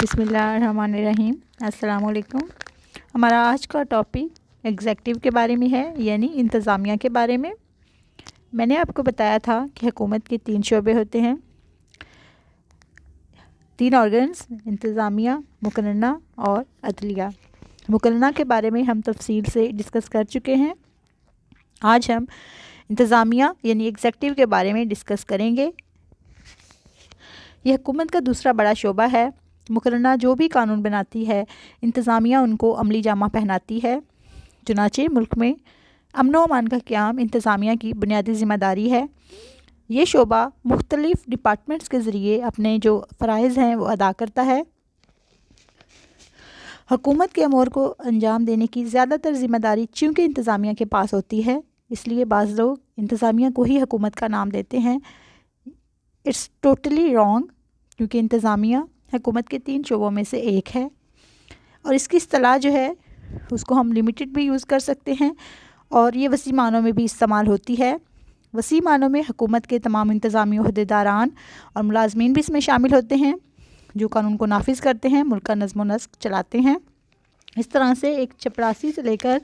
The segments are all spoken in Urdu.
بسم اللہ الرحمن الرحیم۔ السلام علیکم۔ ہمارا آج کا ٹاپک ایگزیکٹو کے بارے میں ہے، یعنی انتظامیہ کے بارے میں۔ میں نے آپ کو بتایا تھا کہ حکومت کے 3 شعبے ہوتے ہیں، 3 آرگنز: انتظامیہ، مقننہ اور عدلیہ۔ مقننہ کے بارے میں ہم تفصیل سے ڈسکس کر چکے ہیں۔ آج ہم انتظامیہ یعنی ایگزیکٹو کے بارے میں ڈسکس کریں گے۔ یہ حکومت کا دوسرا بڑا شعبہ ہے۔ مقننہ جو بھی قانون بناتی ہے، انتظامیہ ان کو عملی جامہ پہناتی ہے۔ چنانچہ ملک میں امن و امان کا قیام انتظامیہ کی بنیادی ذمہ داری ہے۔ یہ شعبہ مختلف ڈپارٹمنٹس کے ذریعے اپنے جو فرائض ہیں وہ ادا کرتا ہے۔ حکومت کے امور کو انجام دینے کی زیادہ تر ذمہ داری چونکہ انتظامیہ کے پاس ہوتی ہے، اس لیے بعض لوگ انتظامیہ کو ہی حکومت کا نام دیتے ہیں۔ اٹس ٹوٹلی رانگ، کیونکہ انتظامیہ حکومت کے 3 شعبوں میں سے ایک ہے، اور اس کی اصطلاح جو ہے اس کو ہم لمیٹڈ بھی یوز کر سکتے ہیں، اور یہ وسیع معنوں میں بھی استعمال ہوتی ہے۔ وسیع معنوں میں حکومت کے تمام انتظامی عہدیداران اور ملازمین بھی اس میں شامل ہوتے ہیں، جو قانون کو نافذ کرتے ہیں، ملک کا نظم و نسق چلاتے ہیں۔ اس طرح سے ایک چپراسی سے لے کر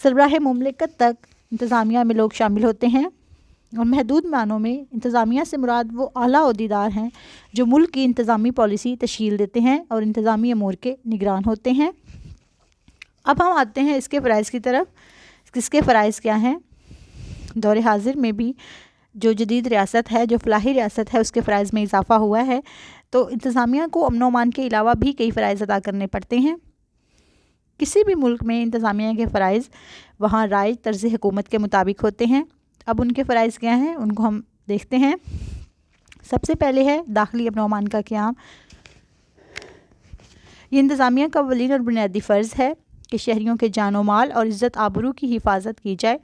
سربراہ مملکت تک انتظامیہ میں لوگ شامل ہوتے ہیں، اور محدود معنوں میں انتظامیہ سے مراد وہ اعلیٰ عہدیدار ہیں جو ملک کی انتظامی پالیسی تشکیل دیتے ہیں اور انتظامی امور کے نگران ہوتے ہیں۔ اب ہم آتے ہیں اس کے فرائض کی طرف۔ اس کے فرائض کیا ہیں؟ دور حاضر میں بھی جو جدید ریاست ہے، جو فلاحی ریاست ہے، اس کے فرائض میں اضافہ ہوا ہے، تو انتظامیہ کو امن و امان کے علاوہ بھی کئی فرائض ادا کرنے پڑتے ہیں۔ کسی بھی ملک میں انتظامیہ کے فرائض وہاں رائج طرز حکومت کے مطابق ہوتے ہیں۔ اب ان کے فرائض کیا ہیں، ان کو ہم دیکھتے ہیں۔ سب سے پہلے ہے داخلی امن و امان کا قیام۔ یہ انتظامیہ کا اولین اور بنیادی فرض ہے کہ شہریوں کے جان و مال اور عزت آبرو کی حفاظت کی جائے۔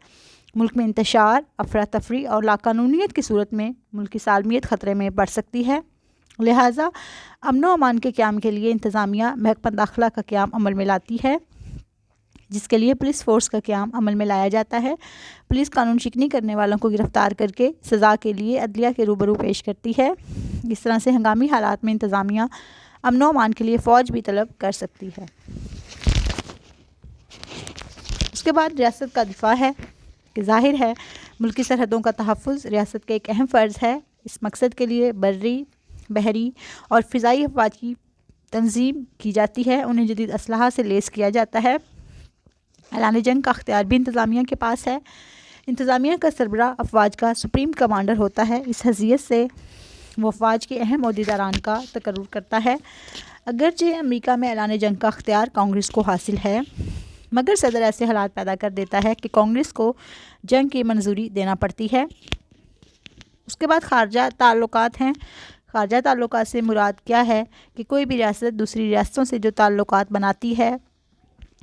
ملک میں انتشار، افراتفری اور لاقانونیت کی صورت میں ملک کی سالمیت خطرے میں پڑ سکتی ہے۔ لہٰذا امن و امان کے قیام کے لیے انتظامیہ محکمہ داخلہ کا قیام عمل میں لاتی ہے، جس کے لیے پولیس فورس کا قیام عمل میں لایا جاتا ہے۔ پولیس قانون شکنی کرنے والوں کو گرفتار کر کے سزا کے لیے عدلیہ کے روبرو پیش کرتی ہے۔ اس طرح سے ہنگامی حالات میں انتظامیہ امن و امان کے لیے فوج بھی طلب کر سکتی ہے۔ اس کے بعد ریاست کا دفاع ہے کہ ظاہر ہے ملکی سرحدوں کا تحفظ ریاست کا ایک اہم فرض ہے۔ اس مقصد کے لیے بری، بحری اور فضائی افواج کی تنظیم کی جاتی ہے، انہیں جدید اسلحہ سے لیس کیا جاتا ہے۔ اعلان جنگ کا اختیار بھی انتظامیہ کے پاس ہے۔ انتظامیہ کا سربراہ افواج کا سپریم کمانڈر ہوتا ہے۔ اس حیثیت سے وہ افواج کے اہم عہدیداران کا تقرر کرتا ہے۔ اگرچہ امریکہ میں اعلان جنگ کا اختیار کانگریس کو حاصل ہے، مگر صدر ایسے حالات پیدا کر دیتا ہے کہ کانگریس کو جنگ کی منظوری دینا پڑتی ہے۔ اس کے بعد خارجہ تعلقات ہیں۔ خارجہ تعلقات سے مراد کیا ہے کہ کوئی بھی ریاست دوسری ریاستوں سے جو تعلقات بناتی ہے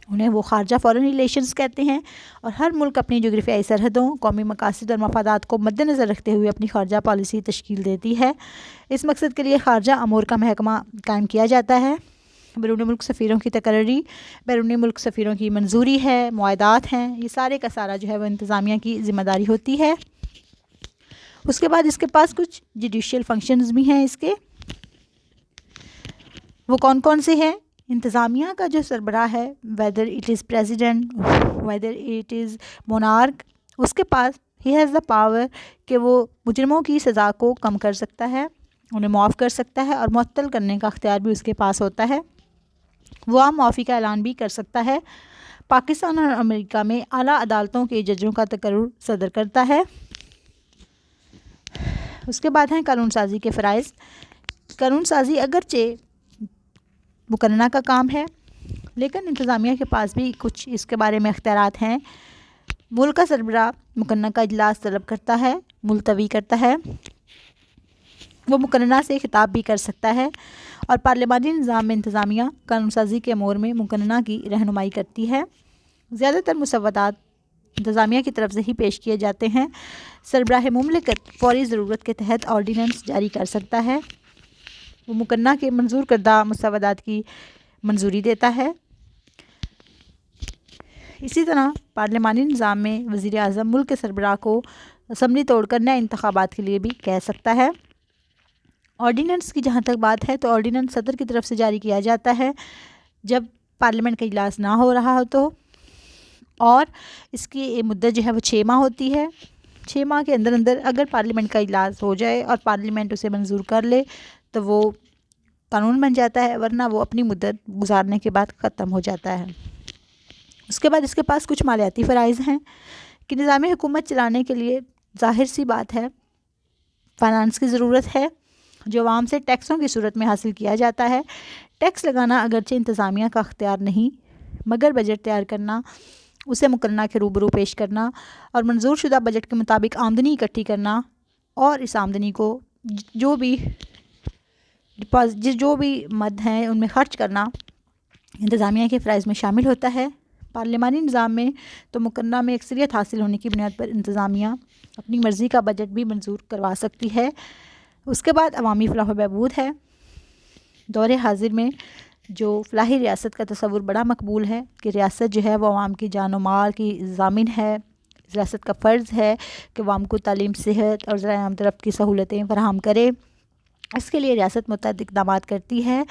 انہیں وہ خارجہ فارن ریلیشنز کہتے ہیں، اور ہر ملک اپنی جغرافیائی سرحدوں، قومی مقاصد اور مفادات کو مد نظر رکھتے ہوئے اپنی خارجہ پالیسی تشکیل دیتی ہے۔ اس مقصد کے لیے خارجہ امور کا محکمہ قائم کیا جاتا ہے۔ بیرون ملک سفیروں کی تقرری، بیرون ملک سفیروں کی منظوری ہے، معاہدات ہیں، یہ سارے کا سارا جو ہے وہ انتظامیہ کی ذمہ داری ہوتی ہے۔ اس کے بعد اس کے پاس کچھ جوڈیشل فنکشنز بھی ہیں۔ اس کے وہ کون کون سے ہیں؟ انتظامیہ کا جو سربراہ ہے، whether it is president, whether it is monarch, اس کے پاس ہی ہیز دا پاور کہ وہ مجرموں کی سزا کو کم کر سکتا ہے، انہیں معاف کر سکتا ہے، اور معطل کرنے کا اختیار بھی اس کے پاس ہوتا ہے۔ وہ عام معافی کا اعلان بھی کر سکتا ہے۔ پاکستان اور امریکہ میں اعلیٰ عدالتوں کے ججوں کا تقرر صدر کرتا ہے۔ اس کے بعد ہیں قانون سازی کے فرائض۔ قانون سازی اگرچہ مقننہ کا کام ہے، لیکن انتظامیہ کے پاس بھی کچھ اس کے بارے میں اختیارات ہیں۔ ملک کا سربراہ مقننہ کا اجلاس طلب کرتا ہے، ملتوی کرتا ہے، وہ مقننہ سے خطاب بھی کر سکتا ہے، اور پارلیمانی نظام میں انتظامیہ قانون سازی کے امور میں مقننہ کی رہنمائی کرتی ہے۔ زیادہ تر مسودات انتظامیہ کی طرف سے ہی پیش کیے جاتے ہیں۔ سربراہ مملکت فوری ضرورت کے تحت آرڈیننس جاری کر سکتا ہے، وہ مقننہ کے منظور کردہ مسودات کی منظوری دیتا ہے۔ اسی طرح پارلیمانی نظام میں وزیر اعظم ملک کے سربراہ کو اسمبلی توڑ کر نئے انتخابات کے لیے بھی کہہ سکتا ہے، آرڈیننس کی جہاں تک بات ہے تو آرڈیننس صدر کی طرف سے جاری کیا جاتا ہے جب پارلیمنٹ کا اجلاس نہ ہو رہا ہو تو، اور اس کی مدت جو ہے وہ 6 ماہ ہوتی ہے۔ 6 ماہ کے اندر اندر اگر پارلیمنٹ کا اجلاس ہو جائے اور پارلیمنٹ اسے منظور کر لے تو وہ قانون بن جاتا ہے، ورنہ وہ اپنی مدت گزارنے کے بعد ختم ہو جاتا ہے۔ اس کے بعد اس کے پاس کچھ مالیاتی فرائض ہیں کہ نظام حکومت چلانے کے لیے ظاہر سی بات ہے فائنانس کی ضرورت ہے، جو عوام سے ٹیکسوں کی صورت میں حاصل کیا جاتا ہے۔ ٹیکس لگانا اگرچہ انتظامیہ کا اختیار نہیں، مگر بجٹ تیار کرنا، اسے مقررہ کے روبرو پیش کرنا اور منظور شدہ بجٹ کے مطابق آمدنی اکٹھی کرنا اور اس آمدنی کو جو بھی مد ہیں ان میں خرچ کرنا انتظامیہ کے فرائض میں شامل ہوتا ہے۔ پارلیمانی نظام میں تو مقررہ میں اکثریت حاصل ہونے کی بنیاد پر انتظامیہ اپنی مرضی کا بجٹ بھی منظور کروا سکتی ہے۔ اس کے بعد عوامی فلاح و بہبود ہے۔ دور حاضر میں جو فلاحی ریاست کا تصور بڑا مقبول ہے کہ ریاست جو ہے وہ عوام کی جان و مال کی ضامن ہے، ریاست کا فرض ہے کہ عوام کو تعلیم، صحت اور ذرائع آمد کی سہولتیں فراہم کرے۔ اس کے لیے ریاست متعدد اقدامات کرتی ہے،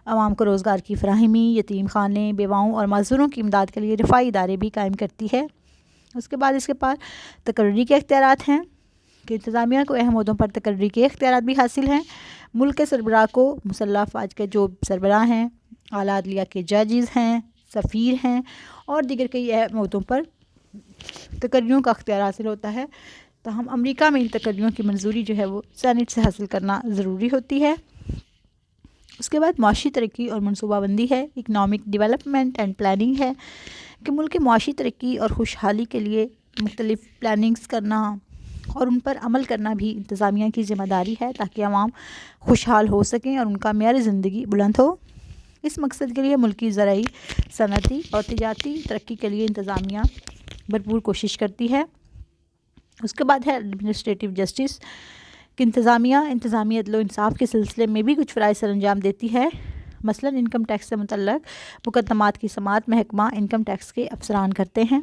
عوام کو روزگار کی فراہمی، یتیم خانے، بیواؤں اور معذوروں کی امداد کے لیے رفاہی ادارے بھی قائم کرتی ہے۔ اس کے بعد اس کے پاس تقرری کے اختیارات ہیں کہ انتظامیہ کو اہم عہدوں پر تقرری کے اختیارات بھی حاصل ہیں۔ ملک کے سربراہ کو مسلح افواج کے جو سربراہ ہیں، اعلیٰ عدلیہ کے ججز ہیں، سفیر ہیں اور دیگر کئی اہم عہدوں پر تقرریوں کا اختیار حاصل ہوتا ہے۔ تاہم امریکہ میں ان تقرریوں کی منظوری جو ہے وہ سینٹ سے حاصل کرنا ضروری ہوتی ہے۔ اس کے بعد معاشی ترقی اور منصوبہ بندی ہے، اکنامک ڈیولپمنٹ اینڈ پلاننگ ہے کہ ملک کی معاشی ترقی اور خوشحالی کے لیے مختلف پلاننگز کرنا اور ان پر عمل کرنا بھی انتظامیہ کی ذمہ داری ہے تاکہ عوام خوشحال ہو سکیں اور ان کا معیار زندگی بلند ہو۔ اس مقصد کے لیے ملکی زرعی، صنعتی اور تجارتی ترقی کے لیے انتظامیہ بھرپور کوشش کرتی ہے۔ اس کے بعد ہے ایڈمنسٹریٹو جسٹس کہ انتظامیہ انتظامی عدل و انصاف کے سلسلے میں بھی کچھ فرائض سر انجام دیتی ہے، مثلاً انکم ٹیکس سے متعلق مقدمات کی سماعت محکمہ انکم ٹیکس کے افسران کرتے ہیں۔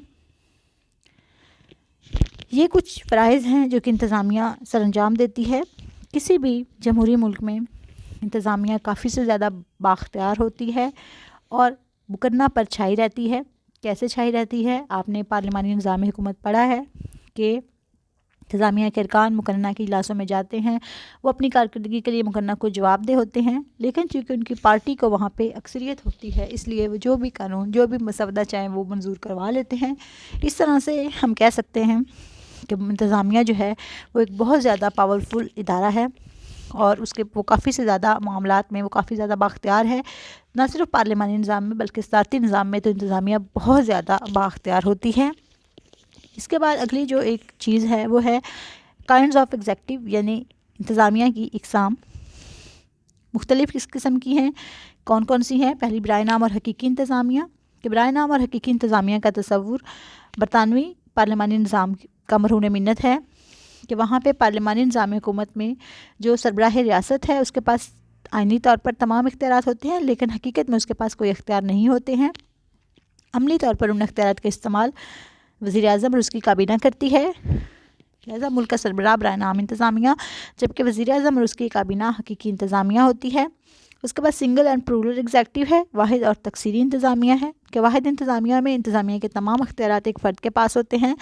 یہ کچھ فرائض ہیں جو کہ انتظامیہ سر انجام دیتی ہے۔ کسی بھی جمہوری ملک میں انتظامیہ کافی سے زیادہ بااختیار ہوتی ہے اور مقررہ پر چھائی رہتی ہے۔ کیسے چھائی رہتی ہے؟ آپ نے پارلیمانی نظام حکومت پڑھا ہے کہ انتظامیہ کے ارکان مقررہ کے اجلاسوں میں جاتے ہیں، وہ اپنی کارکردگی کے لیے مقررہ کو جواب دہ ہوتے ہیں، لیکن چونکہ ان کی پارٹی کو وہاں پہ اکثریت ہوتی ہے اس لیے وہ جو بھی قانون، جو بھی مسودہ چاہیں وہ منظور کروا لیتے ہیں۔ اس طرح سے ہم کہہ سکتے ہیں کہ انتظامیہ جو ہے وہ ایک بہت زیادہ پاورفل ادارہ ہے اور وہ کافی سے زیادہ معاملات میں وہ کافی زیادہ بااختیار ہے، نہ صرف پارلیمانی نظام میں بلکہ صدارتی نظام میں تو انتظامیہ بہت زیادہ بااختیار ہوتی ہے۔ اس کے بعد اگلی جو ایک چیز ہے وہ ہے کائنڈز آف ایگزیکٹو، یعنی انتظامیہ کی اقسام مختلف کس قسم کی ہیں، کون کون سی ہیں۔ پہلی برائے نام اور حقیقی انتظامیہ کہ برائے نام اور حقیقی انتظامیہ کا تصور برطانوی پارلیمانی نظام کا مرہون منت ہے کہ وہاں پہ پارلیمانی نظام حکومت میں جو سربراہ ریاست ہے اس کے پاس آئینی طور پر تمام اختیارات ہوتے ہیں، لیکن حقیقت میں اس کے پاس کوئی اختیار نہیں ہوتے ہیں۔ عملی طور پر ان اختیارات کا استعمال وزیر اعظم اور اس کی کابینہ کرتی ہے، لہذا ملک کا سربراہ برائے نام انتظامیہ، جبکہ وزیر اعظم اور اس کی کابینہ حقیقی انتظامیہ ہوتی ہے۔ اس کے بعد سنگل اینڈ پلورل ایگزیکٹو ہے، واحد اور تقسیری انتظامیہ ہے کہ واحد انتظامیہ میں انتظامیہ کے تمام اختیارات ایک فرد کے پاس ہوتے ہیں،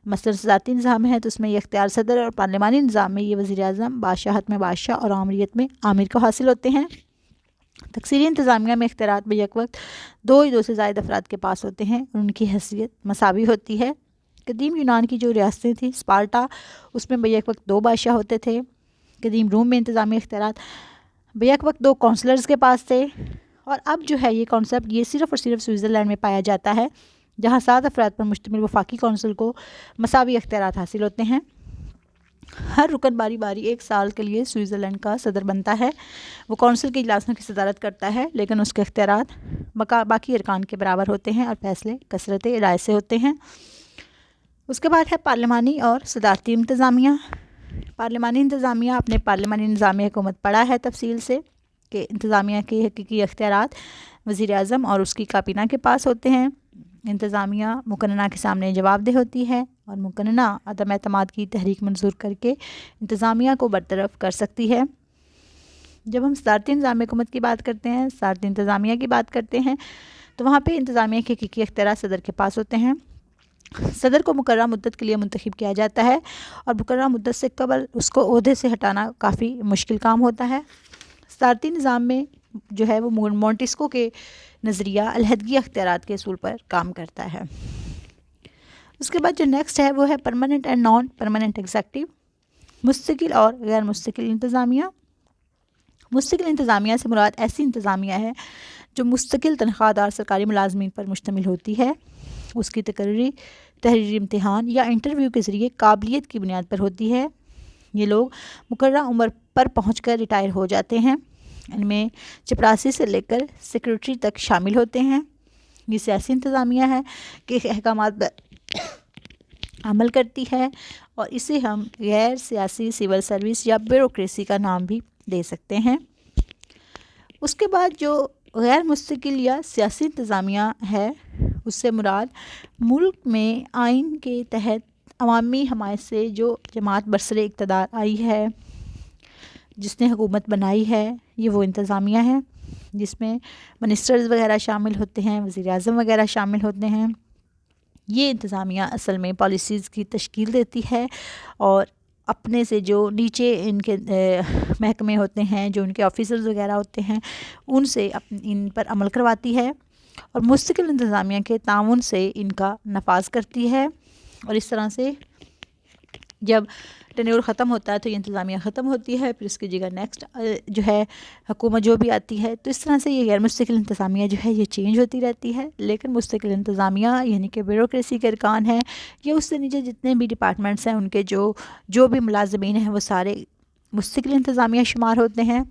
مثلاً صدارتی نظام ہے تو اس میں یہ اختیار صدر، اور پارلیمانی نظام میں یہ وزیر اعظم، بادشاہت میں بادشاہ اور آمریت میں آمر کو حاصل ہوتے ہیں۔ تقسیری انتظامیہ میں اختیارات بھی یک وقت دو سے زائد افراد کے پاس ہوتے ہیں اور ان کی حیثیت مساوی ہوتی ہے۔ قدیم یونان کی جو ریاستیں تھیں اسپارٹا، اس میں بیک وقت 2 بادشاہ ہوتے تھے۔ قدیم روم میں انتظامی اختیارات بیک وقت 2 کونسلرز کے پاس تھے، اور اب جو ہے یہ کانسیپٹ یہ صرف اور صرف سوئٹزرلینڈ میں پایا جاتا ہے جہاں 7 افراد پر مشتمل وفاقی کونسل کو مساوی اختیارات حاصل ہوتے ہیں۔ ہر رکن باری باری 1 سال کے لیے سوئٹزرلینڈ کا صدر بنتا ہے، وہ کونسل کے اجلاسوں کی صدارت کرتا ہے، لیکن اس کے اختیارات باقی ارکان کے برابر ہوتے ہیں اور فیصلے کثرت رائے سے ہوتے ہیں۔ اس کے بعد ہے پارلیمانی اور صدارتی انتظامیہ۔ پارلیمانی انتظامیہ اپنے پارلیمانی نظام حکومت پڑھا ہے تفصیل سے کہ انتظامیہ کے حقیقی اختیارات وزیر اعظم اور اس کی کابینہ کے پاس ہوتے ہیں۔ انتظامیہ مقننہ کے سامنے جواب دہ ہوتی ہے اور مقننہ عدم اعتماد کی تحریک منظور کر کے انتظامیہ کو برطرف کر سکتی ہے۔ جب ہم صدارتی نظام حکومت کی بات کرتے ہیں، صدارتی انتظامیہ کی بات کرتے ہیں، تو وہاں پہ انتظامیہ کے حقیقی اختیارات صدر کے پاس ہوتے ہیں۔ صدر کو مقررہ مدت کے لیے منتخب کیا جاتا ہے اور مقررہ مدت سے قبل اس کو عہدے سے ہٹانا کافی مشکل کام ہوتا ہے۔ صدارتی نظام میں جو ہے وہ مونٹسکو کے نظریہ علیحدگی اختیارات کے اصول پر کام کرتا ہے۔ اس کے بعد جو نیکسٹ ہے وہ ہے permanent and non permanent executive, مستقل اور غیر مستقل انتظامیہ۔ مستقل انتظامیہ سے مراد ایسی انتظامیہ ہے جو مستقل تنخواہ دار سرکاری ملازمین پر مشتمل ہوتی ہے، اس کی تحریری امتحان یا انٹرویو کے ذریعے قابلیت کی بنیاد پر ہوتی ہے۔ یہ لوگ مقررہ عمر پر پہنچ کر ریٹائر ہو جاتے ہیں، ان میں چپراسی سے لے کر سیکرٹری تک شامل ہوتے ہیں۔ یہ سیاسی انتظامیہ ہے کہ احکامات پر عمل کرتی ہے اور اسے ہم غیر سیاسی سول سروس یا بیوروکریسی کا نام بھی دے سکتے ہیں۔ اس کے بعد جو غیر مستقل یا سیاسی انتظامیہ ہے اس سے مراد ملک میں آئین کے تحت عوامی حمایت سے جو جماعت برسر اقتدار آئی ہے، جس نے حکومت بنائی ہے، یہ وہ انتظامیہ ہے جس میں منسٹرز وغیرہ شامل ہوتے ہیں، وزیر اعظم وغیرہ شامل ہوتے ہیں۔ یہ انتظامیہ اصل میں پالیسیز کی تشکیل دیتی ہے اور اپنے سے جو نیچے ان کے محکمے ہوتے ہیں، جو ان کے آفیسرز وغیرہ ہوتے ہیں، ان سے ان پر عمل کرواتی ہے اور مستقل انتظامیہ کے تعاون سے ان کا نفاذ کرتی ہے۔ اور اس طرح سے جب ٹینیور ختم ہوتا ہے تو یہ انتظامیہ ختم ہوتی ہے، پھر اس کی جگہ نیکسٹ جو ہے حکومت جو بھی آتی ہے، تو اس طرح سے یہ غیر مستقل انتظامیہ جو ہے یہ چینج ہوتی رہتی ہے۔ لیکن مستقل انتظامیہ یعنی کہ بیوروکریسی کے ارکان ہیں یا اس سے نیچے جتنے بھی ڈپارٹمنٹس ہیں ان کے جو بھی ملازمین ہیں وہ سارے مستقل انتظامیہ شمار ہوتے ہیں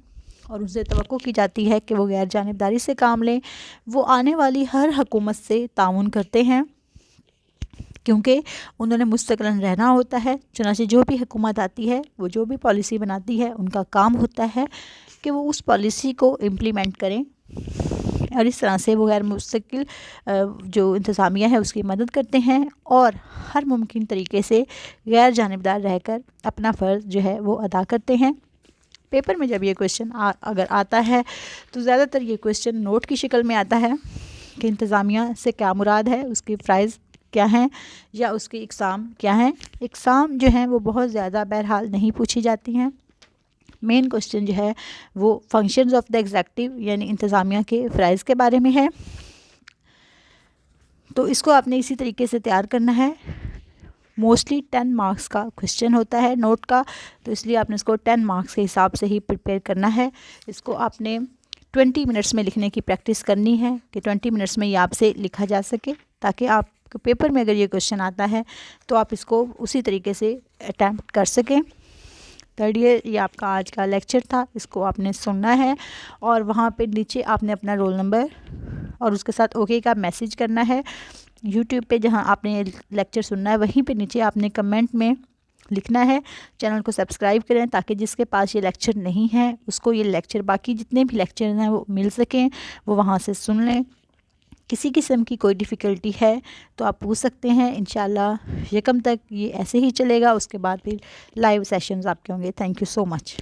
اور ان سے توقع کی جاتی ہے کہ وہ غیر جانبداری سے کام لیں، وہ آنے والی ہر حکومت سے تعاون کرتے ہیں کیونکہ انہوں نے مستقلاً رہنا ہوتا ہے۔ چنانچہ جو بھی حکومت آتی ہے، وہ جو بھی پالیسی بناتی ہے، ان کا کام ہوتا ہے کہ وہ اس پالیسی کو امپلیمنٹ کریں اور اس طرح سے وہ غیر مستقل جو انتظامیہ ہے اس کی مدد کرتے ہیں اور ہر ممکن طریقے سے غیر جانبدار رہ کر اپنا فرض جو ہے وہ ادا کرتے ہیں۔ پیپر میں جب یہ کویشچن اگر آتا ہے تو زیادہ تر یہ کویشچن نوٹ کی شکل میں آتا ہے کہ انتظامیہ سے کیا مراد ہے، اس کی فرائض کیا ہیں یا اس کی اقسام کیا ہیں۔ اقسام جو ہیں وہ بہت زیادہ بہرحال نہیں پوچھی جاتی ہیں۔ مین کویشچن جو ہے وہ فنکشنز آف دا ایگزیکٹو یعنی انتظامیہ کے فرائض کے بارے میں ہے، تو اس کو آپ نے اسی طریقے سے تیار کرنا ہے۔ موسٹلی 10 مارکس کا کویشچن ہوتا ہے نوٹ کا، تو اس لیے آپ نے اس کو 10 مارکس کے حساب سے ہی پریپیئر کرنا ہے۔ اس کو آپ نے 20 منٹس میں لکھنے کی پریکٹس کرنی ہے کہ 20 منٹس میں یہ آپ سے لکھا جا سکے، تاکہ آپ پیپر میں اگر یہ کویشچن آتا ہے تو آپ اس کو اسی طریقے سے اٹیمپٹ کر سکیں۔ تھرڈ ایئر یہ آپ کا آج کا لیکچر تھا، اس کو آپ نے سننا ہے اور وہاں پہ نیچے آپ نے اپنا رول نمبر اور اس کے ساتھ اوکے کا میسیج کرنا ہے۔ یوٹیوب پہ جہاں آپ نے لیکچر سننا ہے وہیں پہ نیچے آپ نے کمنٹ میں لکھنا ہے۔ چینل کو سبسکرائب کریں تاکہ جس کے پاس یہ لیکچر نہیں ہے اس کو یہ لیکچر، باقی جتنے بھی لیکچر ہیں وہ مل سکیں، وہ وہاں سے سن لیں۔ کسی قسم کی کوئی ڈیفیکلٹی ہے تو آپ پوچھ سکتے ہیں، انشاءاللہ یکم تک یہ ایسے ہی چلے گا، اس کے بعد پھر لائیو سیشنز آپ کے ہوں گے۔ Thank you so much.